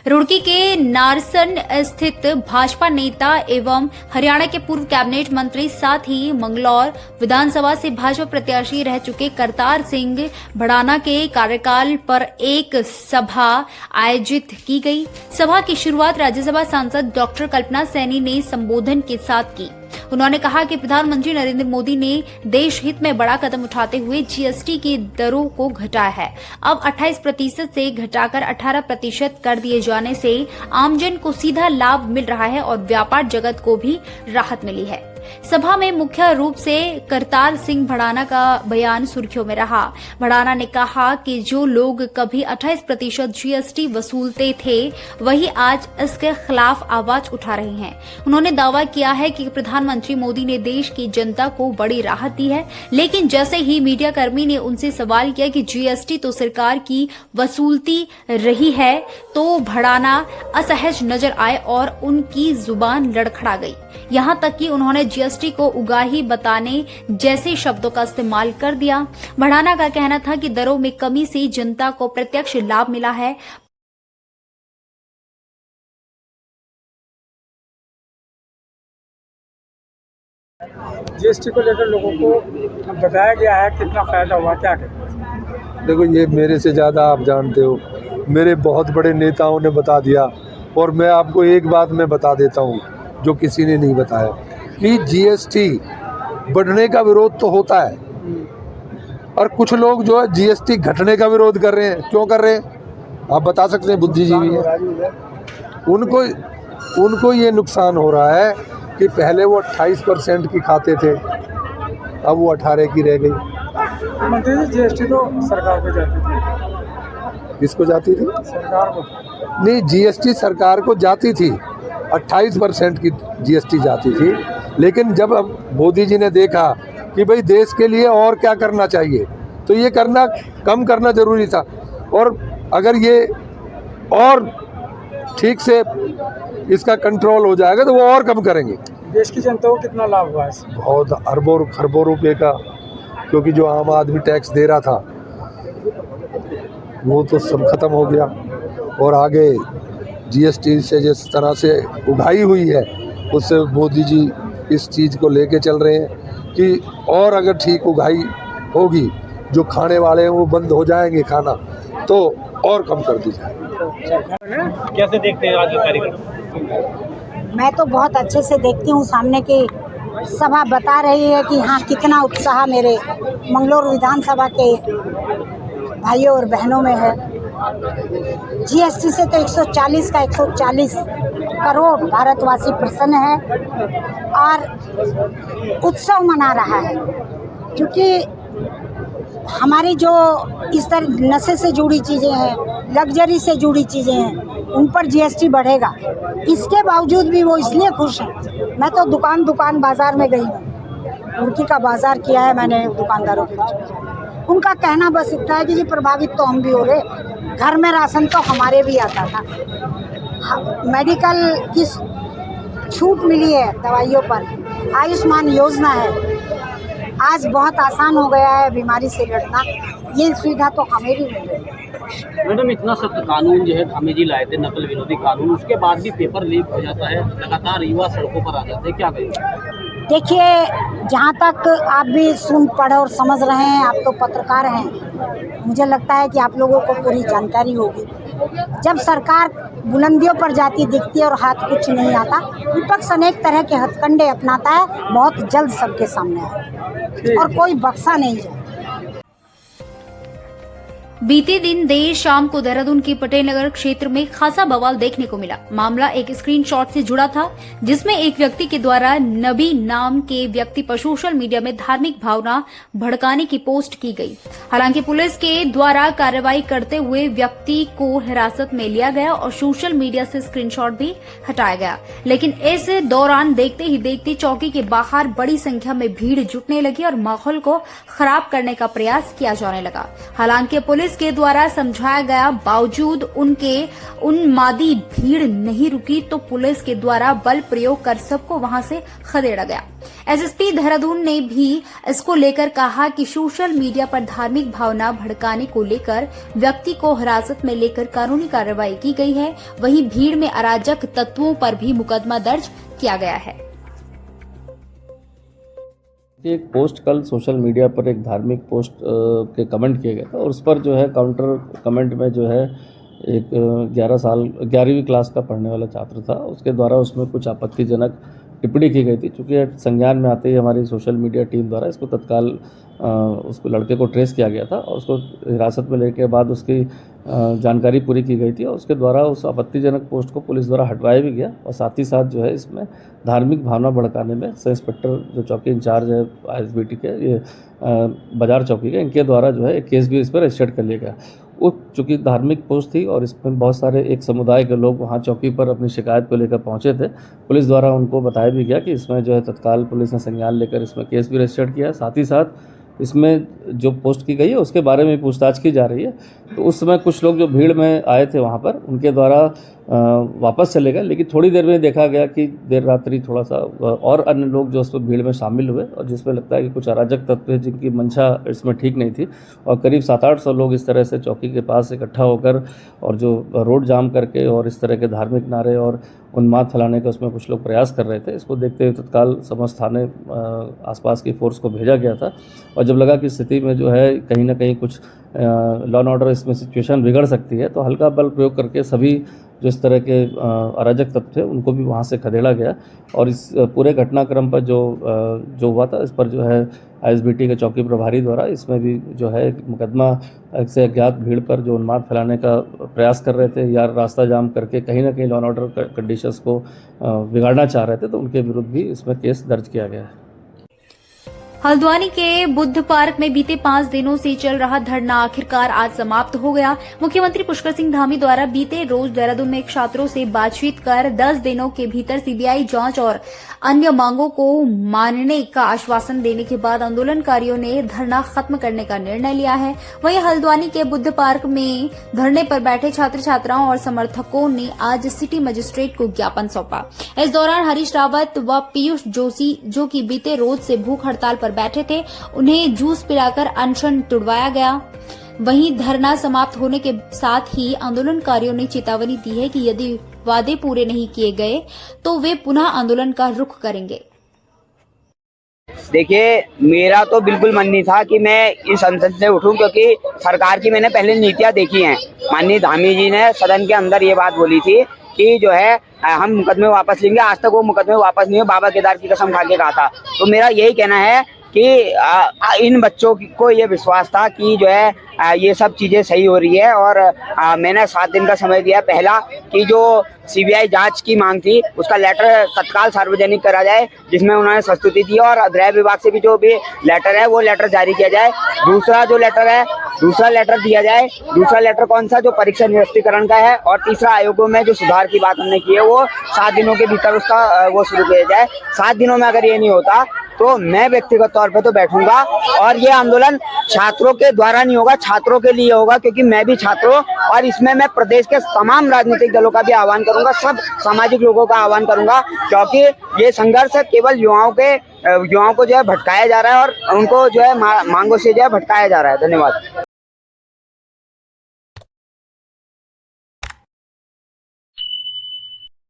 रुड़की के नारसन स्थित भाजपा नेता एवं हरियाणा के पूर्व कैबिनेट मंत्री साथ ही मंगलौर विधानसभा से भाजपा प्रत्याशी रह चुके करतार सिंह भड़ाना के कार्यकाल पर एक सभा आयोजित की गई। सभा की शुरुआत राज्यसभा सांसद डॉक्टर कल्पना सैनी ने संबोधन के साथ की। उन्होंने कहा कि प्रधानमंत्री नरेंद्र मोदी ने देश हित में बड़ा कदम उठाते हुए जीएसटी की दरों को घटाया है। अब 28% से घटाकर 18% कर दिए जाने से आमजन को सीधा लाभ मिल रहा है और व्यापार जगत को भी राहत मिली है। सभा में मुख्य रूप से करतार सिंह भड़ाना का बयान सुर्खियों में रहा। भड़ाना ने कहा कि जो लोग कभी 28% जीएसटी वसूलते थे वही आज इसके खिलाफ आवाज उठा रहे हैं। उन्होंने दावा किया है कि प्रधानमंत्री मोदी ने देश की जनता को बड़ी राहत दी है, लेकिन जैसे ही मीडिया कर्मी ने उनसे सवाल किया कि जीएसटी तो सरकार की वसूलती रही है, तो भड़ाना असहज नजर आए और उनकी जुबान लड़खड़ा गई। यहाँ तक कि उन्होंने जीएसटी को उगाही बताने जैसे शब्दों का इस्तेमाल कर दिया। भड़ाना का कहना था कि दरों में कमी से जनता को प्रत्यक्ष लाभ मिला है। जीएसटी को लेकर लोगों को बताया गया है, कितना फायदा हुआ, क्या कहते? देखो, ये मेरे से ज़्यादा आप जानते हो, मेरे बहुत बड़े नेताओं ने बता दिया। और मैं आपको एक बात मैं बता देता हूँ जो किसी ने नहीं बताया, कि जीएसटी बढ़ने का विरोध तो होता है और कुछ लोग जो है जीएसटी घटने का विरोध कर रहे हैं। क्यों कर रहे हैं आप बता सकते हैं? बुद्धिजीवी हैं, उनको ये नुकसान हो रहा है कि पहले वो 28% की खाते थे, अब वो 18 की रह गई। मंत्री जी, जीएसटी तो सरकार को जाती थी। किसको जाती थी? सरकार को। नहीं, जीएसटी सरकार को जाती थी, 28% की जीएसटी जाती थी। लेकिन जब अब मोदी जी ने देखा कि भाई देश के लिए और क्या करना चाहिए, तो ये करना कम करना जरूरी था। और अगर ये और ठीक से इसका कंट्रोल हो जाएगा तो वो और कम करेंगे। देश की जनता को कितना लाभ हुआ इससे? बहुत अरबों खरबों रुपए का, क्योंकि जो आम आदमी टैक्स दे रहा था वो तो सब खत्म हो गया। और आगे जीएसटी से जिस तरह से उगाही हुई है, उससे मोदी जी इस चीज़ को लेके चल रहे हैं कि और अगर ठीक उगाही होगी, जो खाने वाले हैं वो बंद हो जाएंगे खाना, तो और कम कर दी जाएगी। कैसे देखते हैं आज का कार्यक्रम? मैं तो बहुत अच्छे से देखती हूँ। सामने की सभा बता रही है कि हाँ, कितना उत्साह मेरे मंगलौर विधानसभा के भाइयों और बहनों में है। जीएसटी से तो 140 का 140 करोड़ भारतवासी प्रसन्न है और उत्सव मना रहा है, क्योंकि हमारी जो इस तरह नशे से जुड़ी चीज़ें हैं, लग्जरी से जुड़ी चीज़ें हैं, उन पर जीएसटी बढ़ेगा। इसके बावजूद भी वो इसलिए खुश हैं। मैं तो दुकान बाज़ार में गई हूँ, रुड़की का बाज़ार किया है मैंने दुकानदारों के। उनका कहना बस इतना है कि जी प्रभावित तो हम भी हो रहे, घर में राशन तो हमारे भी आता था, मेडिकल की छूट मिली है दवाइयों पर, आयुष्मान योजना है, आज बहुत आसान हो गया है बीमारी से लड़ना, ये सुविधा तो हमें भी मिल रही है। मैडम, इतना सख्त कानून जो है हमें जी लाए थे, नकल विरोधी कानून, उसके बाद भी पेपर लीक हो जाता है, लगातार युवा सड़कों पर आ जाते हैं, क्या कहेंगे? देखिए, जहाँ तक आप भी सुन पढ़ और समझ रहे हैं, आप तो पत्रकार हैं, मुझे लगता है कि आप लोगों को पूरी जानकारी होगी। जब सरकार बुलंदियों पर जाती दिखती है और हाथ कुछ नहीं आता, विपक्ष अनेक तरह के हथकंडे अपनाता है, बहुत जल्द सबके सामने आए और कोई बख्शा नहीं जाए। बीते दिन देर शाम को देहरादून के पटेल नगर क्षेत्र में खासा बवाल देखने को मिला। मामला एक स्क्रीनशॉट से जुड़ा था, जिसमें एक व्यक्ति के द्वारा नबी नाम के व्यक्ति पर सोशल मीडिया में धार्मिक भावना भड़काने की पोस्ट की गई। हालांकि पुलिस के द्वारा कार्रवाई करते हुए व्यक्ति को हिरासत में लिया गया और सोशल मीडिया से स्क्रीनशॉट भी हटाया गया। लेकिन इस दौरान देखते ही देखते चौकी के बाहर बड़ी संख्या में भीड़ जुटने लगी और माहौल को खराब करने का प्रयास किया जाने लगा। हालांकि पुलिस पुलिस के द्वारा समझाया गया, बावजूद उनके उन्मादी भीड़ नहीं रुकी तो पुलिस के द्वारा बल प्रयोग कर सबको वहां से खदेड़ा गया। एसएसपी देहरादून ने भी इसको लेकर कहा कि सोशल मीडिया पर धार्मिक भावना भड़काने को लेकर व्यक्ति को हिरासत में लेकर कानूनी कार्रवाई की गई है। वहीं भीड़ में अराजक तत्वों पर भी मुकदमा दर्ज किया गया है। एक पोस्ट कल सोशल मीडिया पर एक धार्मिक पोस्ट के कमेंट किए गए थे और उस पर जो है काउंटर कमेंट में जो है एक 11वीं क्लास का पढ़ने वाला छात्र था, उसके द्वारा उसमें कुछ आपत्तिजनक टिप्पणी की गई थी। चूँकि संज्ञान में आते ही हमारी सोशल मीडिया टीम द्वारा इसको तत्काल उसको लड़के को ट्रेस किया गया था और उसको हिरासत में लेने के बाद उसकी जानकारी पूरी की गई थी और उसके द्वारा उस आपत्तिजनक पोस्ट को पुलिस द्वारा हटवाया भी गया। और साथ ही साथ जो है इसमें धार्मिक भावना भड़काने में सब इंस्पेक्टर जो चौकी इंचार्ज है ISBT के, ये बाजार चौकी के, इनके द्वारा जो है एक केस भी इस पर रजिस्टर्ड कर लिया गया। वो चूँकि धार्मिक पोस्ट थी और इसमें बहुत सारे एक समुदाय के लोग वहाँ चौकी पर अपनी शिकायत को लेकर पहुँचे थे, पुलिस द्वारा उनको बताया भी गया कि इसमें जो है तत्काल पुलिस ने संज्ञान लेकर इसमें केस भी रजिस्टर्ड किया है। साथ ही साथ इसमें जो पोस्ट की गई है उसके बारे में पूछताछ की जा रही है। तो उस समय कुछ लोग जो भीड़ में आए थे वहाँ पर, उनके द्वारा वापस चले गए, लेकिन थोड़ी देर में देखा गया कि देर रात्रि थोड़ा सा और अन्य लोग जो उस भीड़ में शामिल हुए और जिसमें लगता है कि कुछ अराजक तत्व हैं जिनकी मंशा इसमें ठीक नहीं थी और करीब 700-800 लोग इस तरह से चौकी के पास इकट्ठा होकर और जो रोड जाम करके और इस तरह के धार्मिक नारे और उन्माद फैलाने का उसमें कुछ लोग प्रयास कर रहे थे। इसको देखते हुए तत्काल समस्त थाने आसपास की फोर्स को भेजा गया था और जब लगा कि स्थिति में जो है कहीं ना कहीं कुछ लॉ एंड ऑर्डर इसमें सिचुएशन बिगड़ सकती है तो हल्का बल प्रयोग करके सभी जो इस तरह के अराजक तत्व थे उनको भी वहाँ से खदेड़ा गया। और इस पूरे घटनाक्रम पर जो हुआ था, इस पर जो है ISBT के चौकी प्रभारी द्वारा इसमें भी जो है मुकदमा से अज्ञात भीड़ पर जो उन्माद फैलाने का प्रयास कर रहे थे या रास्ता जाम करके कहीं ना कहीं लॉ एंड ऑर्डर कंडीशंस को बिगाड़ना चाह रहे थे, तो उनके विरुद्ध भी इसमें केस दर्ज किया गया है। हल्द्वानी के बुद्ध पार्क में बीते 5 दिनों से चल रहा धरना आखिरकार आज समाप्त हो गया। मुख्यमंत्री पुष्कर सिंह धामी द्वारा बीते रोज देहरादून में छात्रों से बातचीत कर 10 दिनों के भीतर CBI जांच और अन्य मांगों को मानने का आश्वासन देने के बाद आंदोलनकारियों ने धरना खत्म करने का निर्णय लिया है। वहीं हल्द्वानी के बुद्ध पार्क में धरने पर बैठे छात्र छात्राओं और समर्थकों ने आज सिटी मजिस्ट्रेट को ज्ञापन सौंपा। इस दौरान हरीश रावत व पीयूष जोशी, जो कि बीते रोज से भूख हड़ताल पर बैठे थे, उन्हें जूस पिलाकर अनशन तुड़वाया गया। वहीं धरना समाप्त होने के साथ ही आंदोलनकारियों ने चेतावनी दी है कि यदि वादे पूरे नहीं किए गए तो वे पुनः आंदोलन का रुख करेंगे। देखिए, मेरा तो बिल्कुल मन नहीं था कि मैं इस संसद से उठूं, क्योंकि सरकार की मैंने पहले नीतियां देखी हैं। माननीय धामी जी ने सदन के अंदर ये बात बोली थी कि जो है हम मुकदमे वापस लेंगे। आज तक वो मुकदमे वापस नहीं हुए, बाबा केदार की कसम खा के कहा था। तो मेरा यही कहना है कि इन बच्चों को ये विश्वास था कि जो है ये सब चीज़ें सही हो रही है और मैंने 7 दिन का समय दिया। पहला कि जो CBI जांच की मांग थी उसका लेटर तत्काल सार्वजनिक करा जाए, जिसमें उन्होंने संस्तुति दी, और गृह विभाग से भी जो भी लेटर है वो लेटर जारी किया जाए। दूसरा जो लेटर है, दूसरा लेटर दिया जाए। दूसरा लेटर कौन सा? जो परीक्षा निरस्तीकरण का है। और तीसरा, आयोगों में जो सुधार की बात हमने की है वो 7 दिनों के भीतर उसका वो शुरू किया जाए। 7 दिनों में अगर ये नहीं होता तो मैं व्यक्तिगत तौर पे तो बैठूंगा और ये आंदोलन छात्रों के द्वारा नहीं होगा, छात्रों के लिए होगा, क्योंकि मैं भी छात्र हूं। और इसमें मैं प्रदेश के तमाम राजनीतिक दलों का भी आह्वान करूंगा, सब सामाजिक लोगों का आह्वान करूंगा, क्योंकि ये संघर्ष केवल युवाओं को जो है भटकाया जा रहा है और उनको जो है मांगों से जो है भटकाया जा रहा है। धन्यवाद।